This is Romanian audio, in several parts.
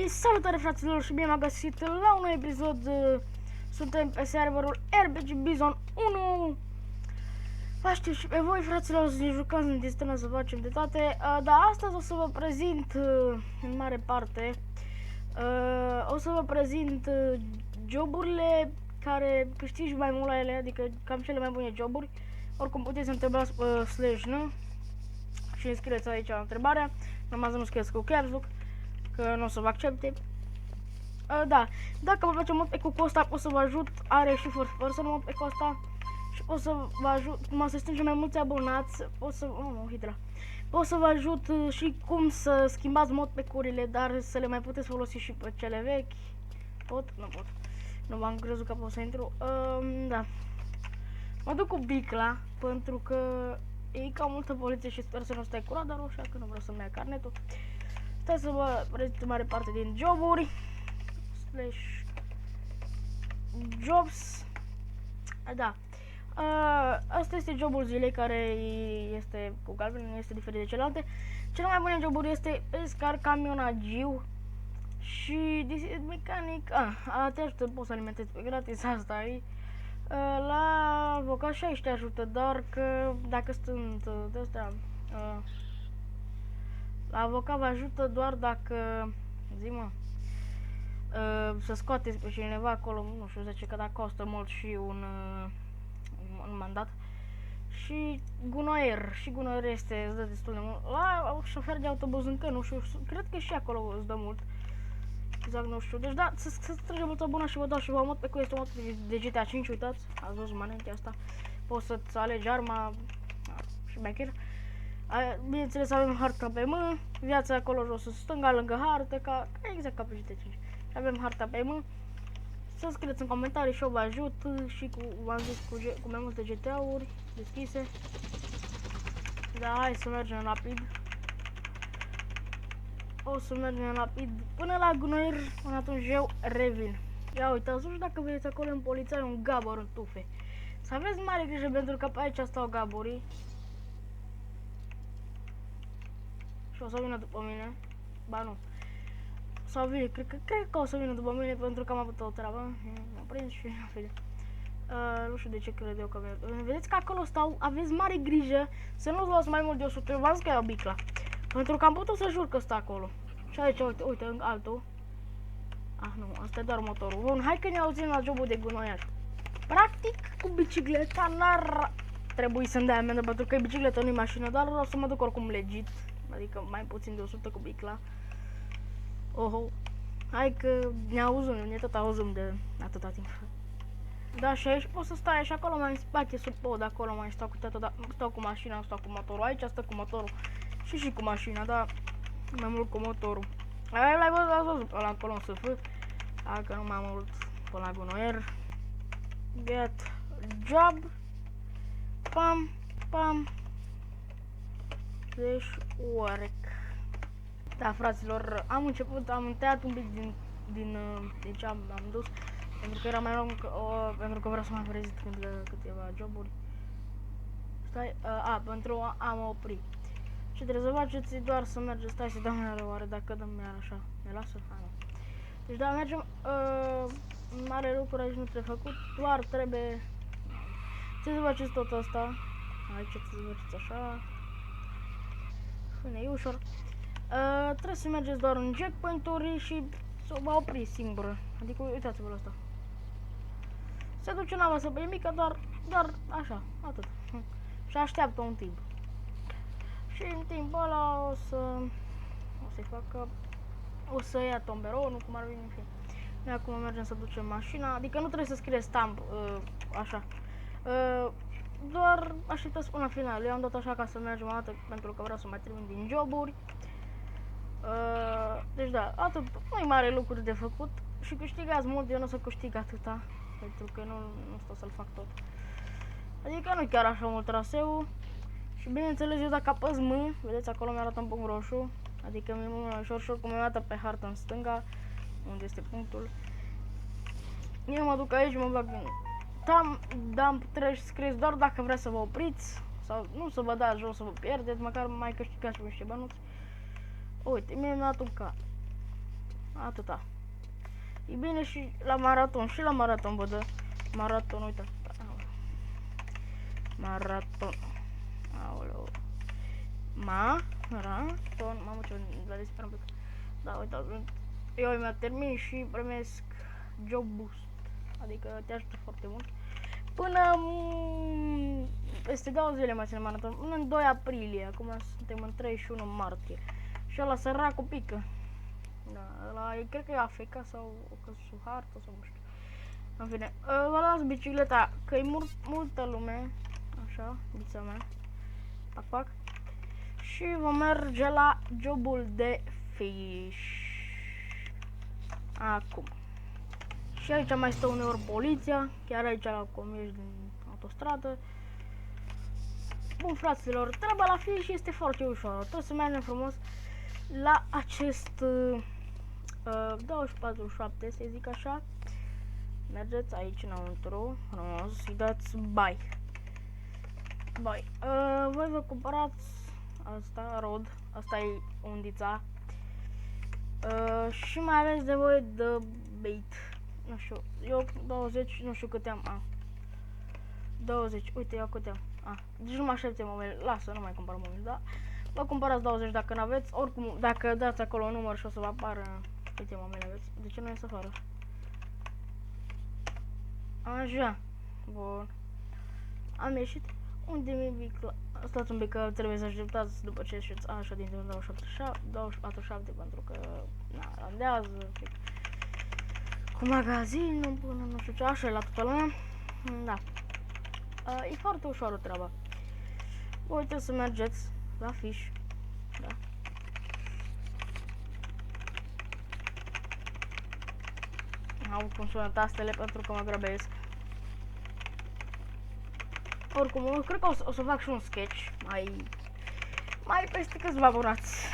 Salutare fraților și bine m-am găsit la un nou episod. Suntem pe serverul RPG Bison 1. Vă aștept și pe voi fraților să ne jucăm, să ne distrăm, să facem de toate. Dar astăzi o să vă prezint în mare parte o să vă prezint joburile care câștigi mai mult la ele, adică cam cele mai bune joburi. Oricum puteți întrebați slash, nu? Și înscrieți aici întrebarea. Numai să nu scrieți cu caps lock, că nu o să vă accepte. Da, dacă vă place mult pe cu Costa, o să vă ajut, are și first person mod pe Costa. Și o să vă ajut, cum să strângem mai mulți abonați, o să, o să vă ajut și cum să schimbați mod pe curile, dar să le mai puteți folosi și pe cele vechi. Pot? Nu pot. Nu m-am crezut că pot să intru. Da. Mă duc cu bicla, pentru că e cam multă poliție și sper să nu stai curat, dar așa că nu vreau să-mi ia carnetul. Stai să vă prezint mare parte din joburi. Slash jobs. Da. Asta este jobul zilei, care este cu galben, nu este diferit de celelalte. Cel mai bune joburi este pescar, camionagiu și mecanic. Te ajută, poți să alimentezi pe gratis, asta e. La avocat și aici te ajută, dar că dacă sunt de astea, la avocat vă ajută doar dacă să scoateți pe cineva acolo, nu știu, zice că dacă costă mult și un mandat. Și gunoier, este, îți dă destul de mult. La șofer de autobuz încă nu știu, cred că și acolo îți dă mult. Exact, nu știu. Deci da, să tragem multă bună și vă dau și vă mod pe cu este un mod de GTA 5, uitați, ați văzut manente asta. Poți să-ți alegi arma și becher. Bineînțeles avem harta pe mână, viața acolo jos în stânga lângă hartă, ca exact ca pe GTA 5. Și avem harta pe mână. Să scrieți în comentarii și eu vă ajut și v-am zis cu mai multe GTA-uri deschise. Da, hai să mergem rapid. O să mergem rapid până la gunoier, până atunci eu revin. Ia uitați, nu știu dacă vedeți acolo în poliția un gabor în tufe. Să aveți mare grijă pentru că pe aici stau gaborii. Și o să vină după mine. Ba nu. Sau vine, cred că o să vină după mine pentru că am avut o treabă. M-am prins și nu știu de ce cred eu că vine. Vedeți că acolo stau, aveți mare grijă să nu luați mai mult de 100. Eu v-am zis că e o bicla. Pentru că am putut să jur că stă acolo. Și aici, uite, altul. Nu, asta e doar motorul. Bun, hai că ne auzim la jobul de gunoiaș. Practic, cu bicicleta n-ar trebui să-mi dai amendă, pentru că e bicicletă, nu-i mașină, dar o să mă duc oricum legit. Adică mai puțin de 100 cu bicla. Oho. Hai că ne auzim, ne tot auzim de atâta timp. Da, și aici poți să stai și acolo mai în spate, sub pod, acolo mai stau cu tata, stau cu mașina, stau cu motorul. Aici stă cu motorul și cu mașina, dar mai mult cu motorul. L-ai văzut ăla acolo în SF. Hai că nu mai mult până la gunoier. Get job. Pam, pam. Deci work. Da, fraților, am tăiat un pic din ce am dus, pentru că era mai lung, pentru că vreau să mai prezint câteva joburi. Stai, pentru a mă opri. Ce trebuie să faceți doar să mergeți, stai să dăm iară, oare dacă dăm iară așa, ne lasă? Nu. Deci da, mergem, mare lucru aici nu trebuie făcut, doar trebuie să faceți tot asta. Aici să faceți așa. E ușor. Trebuie să mergeți doar în checkpoint-uri și să vă opriți singură. Adică uitați-vă la asta. Se duce nava să pe mică, doar așa, atât. Și așteaptă un timp. Și în timpul ăla o să-i facă, o să ia tomberonul, cum ar veni în fine. Noi acum mergem să ducem mașina, adică nu trebuie să scrie stamp, așa. Doar așteptați până la final. Eu am dat așa ca să mergem o dată, pentru că vreau să mai termin din joburi. Deci da, atât, nu-i mare lucruri de făcut și câștigați mult, eu nu o să câștig atâta, pentru că nu stau să-l fac tot. Adică nu chiar așa mult traseu. Și bineînțeles, eu dacă apăs M, vedeți acolo mi-arată un punct roșu, adică mi-e mult mai ușor cum mi-arată pe hartă în stânga, unde este punctul. Eu mă duc aici, mă bag în dump, trebuie să scrieți doar dacă vreți să vă opriți, sau nu să vă dați jos să vă pierdeți, măcar mai câștigați niște bănuți. Uite, mie mi-a dat un car. atâta. E bine și la maraton, vă dă maraton, uite. Maraton. Aoleu. Maraton. Mamă, ce la disperăm pe. Da, uite, eu mi-a termin și primesc job boost. Adică te ajută foarte mult. Până peste 2 zile mai ține maraton. Până în 2 aprilie. Acum suntem în 31 martie. Și ăla săracul pică. Da, ăla, cred că e AFK sau o căsu hartă sau nu știu. În fine, vă las bicicleta, că e multă lume. Așa, bița mea. Pac, pac. Și vom merge la jobul de fish. Acum. Și aici mai stă uneori poliția, chiar aici la comici din autostradă. Bun, fraților, treaba la fish este foarte ușoară. Trebuie să mergem frumos la acest 24/7, să zic așa. Mergeți aici înăuntru, frumos, și dați buy. Voi vă cumpărați asta, rod, asta e undița. Și mai aveți nevoie de bait. Nu știu, eu 20, nu știu câte am. 20, uite, eu câte am. Deci nu mă aștepte mobile, lasă, nu mai cumpăr mobile, da? Vă cumpărați 20 dacă n-aveți, oricum, dacă dați acolo un număr și o să vă apară câte mobile aveți. De ce nu ies afară? Așa, bun. Am ieșit. Unde mi-e vicla? Stați un pic că trebuie să așteptați după ce ieșiți așa din 24/7 pentru că randează cu magazinul până nu știu ce, așa e la toată lumea. Da. E foarte ușoară treaba. Voi trebuie să mergeți la fish. Da. Au cum sună tastele pentru că mă grăbesc. Oricum, eu cred că o să fac și un sketch mai peste câțiva abonați.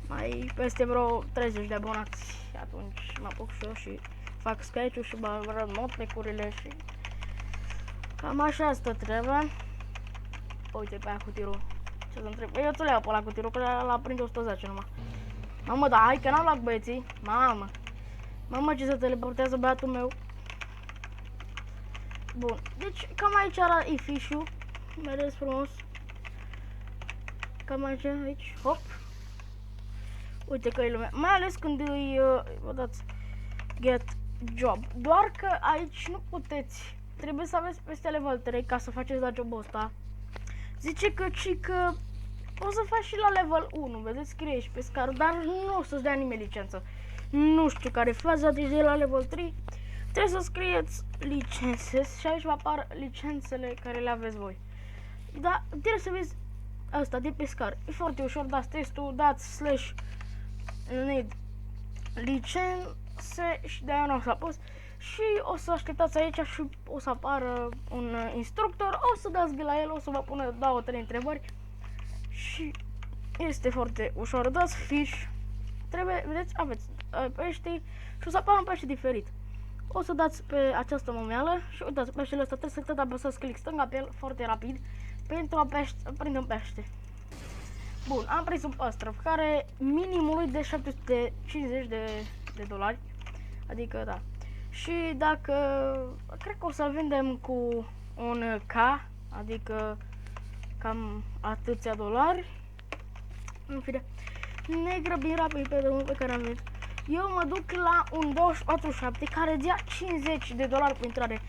Mai peste vreo 30 de abonați. Atunci mă apuc și eu și fac sketch-ul și mă arăt motecurile și cam așa stă treaba. Uite pe aia cu tirul. Ce să întreb? Eu ți-o le iau pe ăla cu tirul, că l-a prins 110 numai. Mamă, da, hai că n-am luat băieții. Mamă, ce se teleportează băiatul meu. Bun, deci cam aici e fish-ul. Vedeți frumos. Cam aici, hop. Uite că e lumea, mai ales când îi vă dați get job. Doar că aici nu puteți, trebuie să aveți peste level 3 ca să faceți la jobul ăsta. Zice că o să faci și la level 1, vedeți, scrie și pe scară, dar nu o să-ți dea nimeni licență. Nu știu care faza, deci de la level 3 trebuie să scrieți licențe și aici vă apar licențele care le aveți voi. Da, trebuie să vezi asta de pescar. E foarte ușor, dați testul, dați slash need licențe și de-aia nu o să apăs. Și o să așteptați aici și o să apară un instructor, o să dați la el, o să vă pună 2-3 întrebări și este foarte ușor. Dați fish, trebuie, vedeți, aveți pește și o să apară un pește diferit. O să dați pe această momeală și uitați, peștele ăsta trebuie să tot apăsați click stânga pe el foarte rapid pentru a prinde un pește. Bun, am prins un păstrăv care minimul de 750 de dolari, adică da. Și dacă, cred că o să-l vindem cu un K, adică cam atâția dolari. În fine, ne grăbim rapid pe drumul pe care am venit. Eu mă duc la un 24/7 care dea 50 de dolari pe intrare.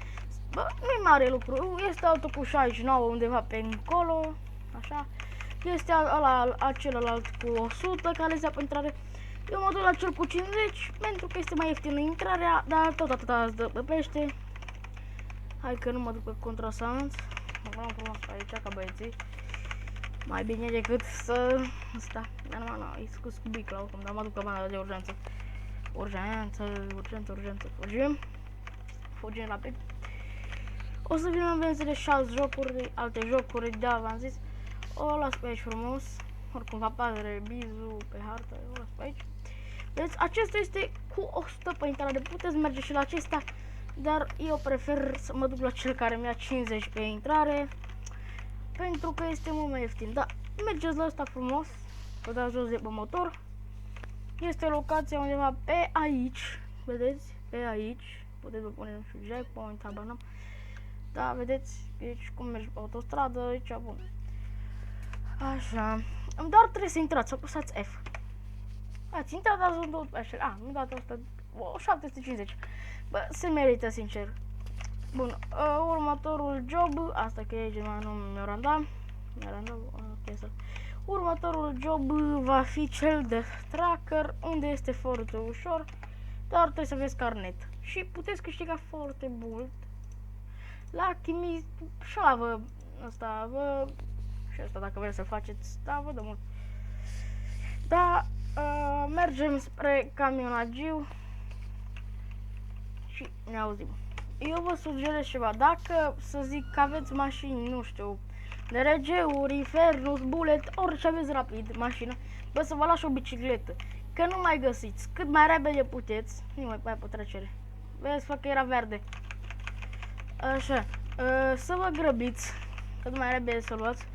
Bă, nu-i mare lucru, este altul cu 69 undeva pe încolo, așa. Este celălalt cu 100 care îți dea pe intrare. Eu mă duc la cel cu 50 pentru că este mai ieftină intrarea, dar tot atâta îți dă pe pește. Hai că nu mă duc pe contrasant. Mă vreau frumos aici ca băieții. Mai bine decât să... Asta, îi scos cu bicla oricum, dar mă duc pe banda de urgență. Urgență. Fugim rapid. O să vină în vânzări și alte jocuri, da, v-am zis. O las pe aici frumos. Oricum va apare bizul pe hartă, o las pe aici. Deci acesta este cu 100 pe intrare, puteți merge și la acesta, dar eu prefer să mă duc la cel care mi-a 50 pe intrare, pentru că este mult mai ieftin. Da, mergeți la ăsta frumos, vă dați jos de pe motor Este locația undeva pe aici, vedeți? Pe aici, puteți vă pune, nu știu, checkpoint, habar n-am. Da, vedeți? Deci cum mergi pe autostradă, aici, bun. Așa, doar trebuie să intrați, să apăsați F. Ați intrat, dați un 2 așa, nu dați 100, 750. Bă, se merită, sincer. Bun, următorul job, asta că e mai nu Miranda, ok, să. Următorul job va fi cel de tracker, unde este foarte ușor, dar trebuie să aveți carnet. Și puteți câștiga foarte mult la chimii, și ăla vă, asta vă, și asta dacă vreți să faceți, da, vă dă mult. Da, mergem spre camionagiu și ne auzim. Eu vă sugerez ceva, dacă să zic că aveți mașini, nu știu, DRG-uri, Infernus, Bullet, orice aveți rapid, mașină, bă, să vă lași o bicicletă, că nu mai găsiți, cât mai repede puteți, nu mai pe trecere, vezi, fac că era verde, așa, să vă grăbiți, cât mai repede să luați,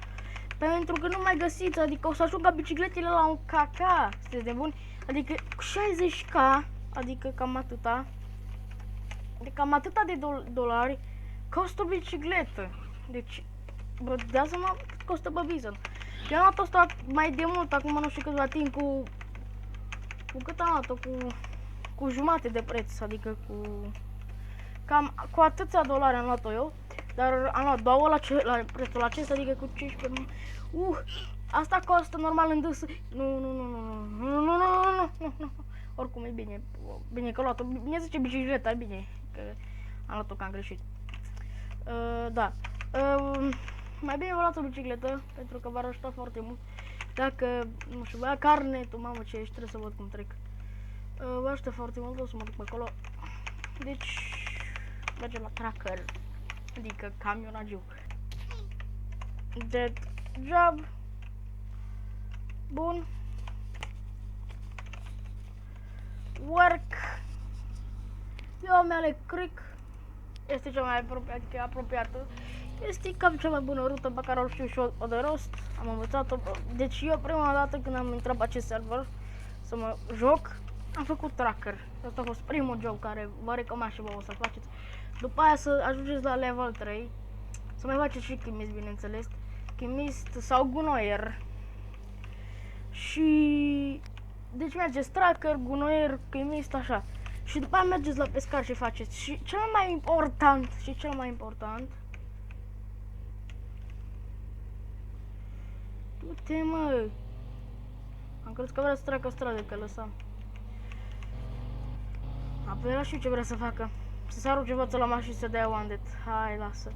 pentru că nu mai găsiți, adică o să ajungă bicicletele la un caca, sunteți de buni, adică 60k, adică cam atâta, de cam atâta de dolari costă o bicicletă. Deci, bă, dați seama cât costă pe Bison. Eu am luat asta mai de mult, acum nu știu câțiva timp, cu cât am luat-o, cu jumate de preț, adică cam cu atâția dolari am luat-o eu, dar am luat două la prețul acesta, adică cu 15. Asta costă normal în dâs. Nu. Oricum e bine că am luat-o, bine zice bicicleta, e bine că am luat-o că am greșit. Da. Mai bine vă luați o bicicletă, pentru că v-ar ajuta foarte mult. Dacă, nu știu, băia carnetul, mamă ce ești, trebuie să văd cum trec. Vă ajută foarte mult, o să mă duc pe acolo. Deci, mergem la tracker, adică camionagiu. Dead job. Bun. Work. Eu mi electric. Este cea mai apropiată, adică apropiată. Este cam cea mai bună rută pe care o știu și o de rost. Am învățat-o. Deci eu prima dată când am intrat pe acest server să mă joc, am făcut tracker. Asta a fost primul job care vă recomand și vă o să faceți. După aia să ajungeți la level 3. Să mai faceți și chimist, bineînțeles. Chimist sau gunoier. Și deci mergeți tracker, gunoier, chimist, așa. Și după aia mergeți la pescar și faceți. Și cel mai important, du-te, mă! Am crezut că vrea să treacă o stradă, că lăsam. Apoi era și ce vrea să facă. Să se arunce față la mașini și să dea one-dead. Hai, lasă.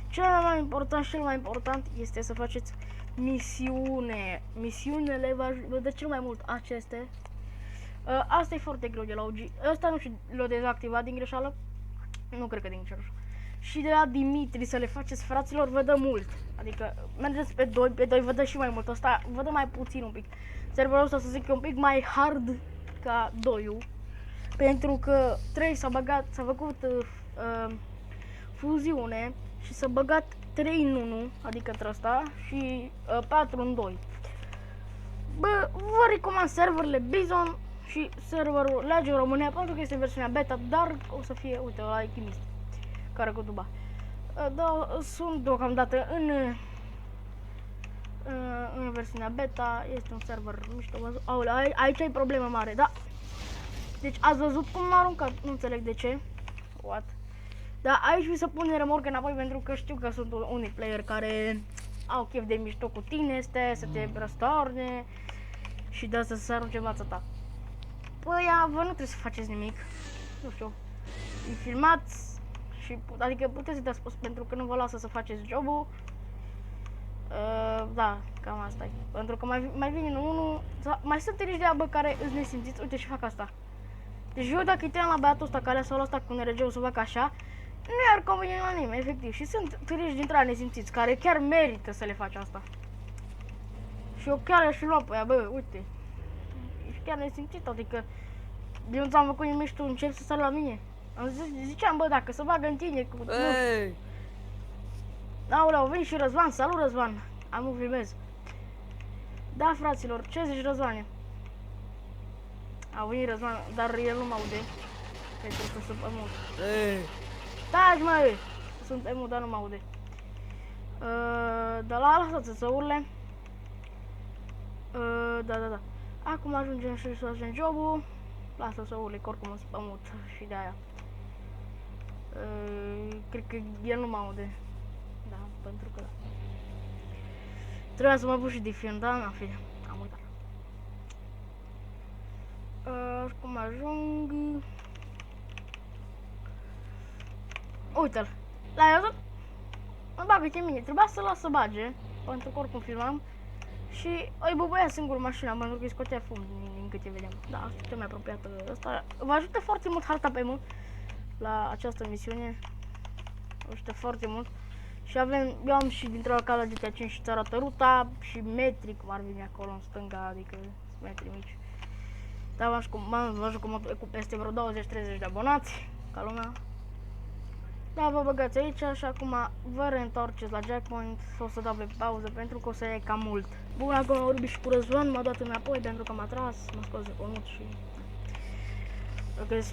Cel mai important este să faceți misiune. Misiunile vă dă cel mai mult aceste. Asta e foarte greu de la OG. Asta nu știu, l-o dezactivat din greșeală. Nu cred că din greșeală. Și de la Dimitri să le faceți fraților vă dă mult. Adică mergeți pe 2 vă dă și mai mult. Asta vă dă mai puțin un pic. Serverul ăsta să zic e un pic mai hard ca 2-ul. Pentru că 3 s-a făcut fuziune și s-a băgat 3 în 1, adică între ăsta, și 4 în 2. Bă, vă recomand serverele Bison și serverul Legion România, pentru că este versiunea beta, dar o să fie, uite, ăla e chimist, care cu duba. Da, sunt deocamdată în versiunea beta, este un server mișto, aolea, aici ai problemă mare, da? Deci ați văzut cum m-a aruncat, nu înțeleg de ce. What? Dar aici vi se pune remorcă înapoi pentru că știu că sunt unii player care au chef de mișto cu tine, să te răstorne și de asta să se arunce în fața ta. Păi, vă nu trebuie să faceți nimic, nu știu, îi filmați și, adică puteți să dați spus pentru că nu vă lasă să faceți jobul. Da, cam asta e. Pentru că mai vine unul, mai sunt nici de abă care îți nesimțiți, uite și fac asta. Deci eu dacă îi tăiam la băiatul ăsta care s-a luat asta cu NRG-ul să fac așa, nu i-ar conveni la nimeni, efectiv. Și sunt târiși dintre alea nesimțiți care chiar merită să le faci asta. Și eu chiar aș fi luat pe ea, bă, uite. Ești chiar nesimțit, adică eu nu ți-am făcut nimic și tu începi să sari la mine. Ziceam, bă, dacă să bagă în tine cu... Hey. Aoleu, au venit și Răzvan, salut Răzvan, am filmez. Da, fraților, ce zici, Răzvane? A venit Răzvan, dar el nu mă aude. Pentru că sunt pe mult. Taci, mă! Sunt pe mult, dar nu mă aude. De la lăsați să urle. Da. Acum ajungem și să facem jobul. Lasă să urle, că oricum sunt pe mult și de aia. Cred că el nu mă aude. Da, pentru că... Trebuia să mă pun și de film, dar n-am fi. Am uitat. Cum ajung... Uite-l. L-ai văzut? Mă bagă pe mine. Trebuia să-l las să bage. Pentru că oricum filmam. Și îi băbăia singur mașina, pentru că îi scotea fum din câte vedem. Da, asta e cea mai apropiată. Asta vă ajută foarte mult harta pe mult la această misiune. Vă ajută foarte mult. Și avem, eu am și dintr-o cala GTA 5 și ți arată ruta și metri, cum ar veni acolo în stânga, adică metri mici. Dar v-am jucat cu peste vreo 20-30 de abonați, ca lumea. Da, vă băgați aici și acum vă reîntoarceți la Jackpoint. O să dau pe pauză pentru că o să ia cam mult. Bun, acum am vorbit și cu Răzvan, m-a dat înapoi pentru că m-a tras, m-a scos de pământ și...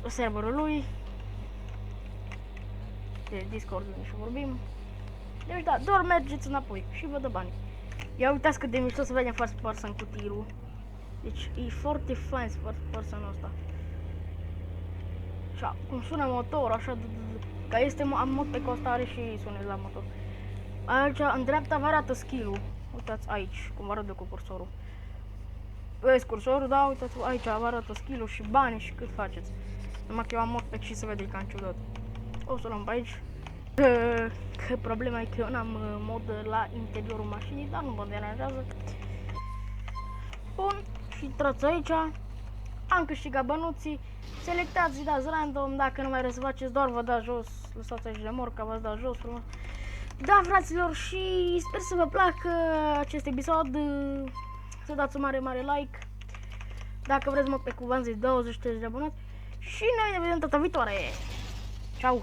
serverul lui. De Discord și vorbim. Deci da, doar mergeți înapoi și vă dă bani. Ia uitați cât de mișto să vedem first person cu tirul. Deci e foarte fain first person-ul ăsta. Și cum sună motor, așa, că este mod pe costare și sunet la motor. Aici, în dreapta vă arată skill-ul. Uitați aici, cum arată cu cursorul. Vezi cursorul, da, uitați aici vă arată skill-ul și banii și cât faceți. Numai că eu am mod pe și se vede cam ciudat. O să luăm pe aici. Că problema e că eu n-am mod la interiorul mașinii, dar nu mă deranjează. Bun, și intrați aici. Am câștigat bănuții. Selectați, dați random, dacă nu mai vreți să faceți, doar vă dați jos. Lăsați aici de morca, v-ați dat jos frumos. Da, fraților, și sper să vă placă acest episod. Să dați un mare like. Dacă vreți mod pe cuvânt, 20-30 de abonați. Și noi ne vedem data viitoare. Ciao!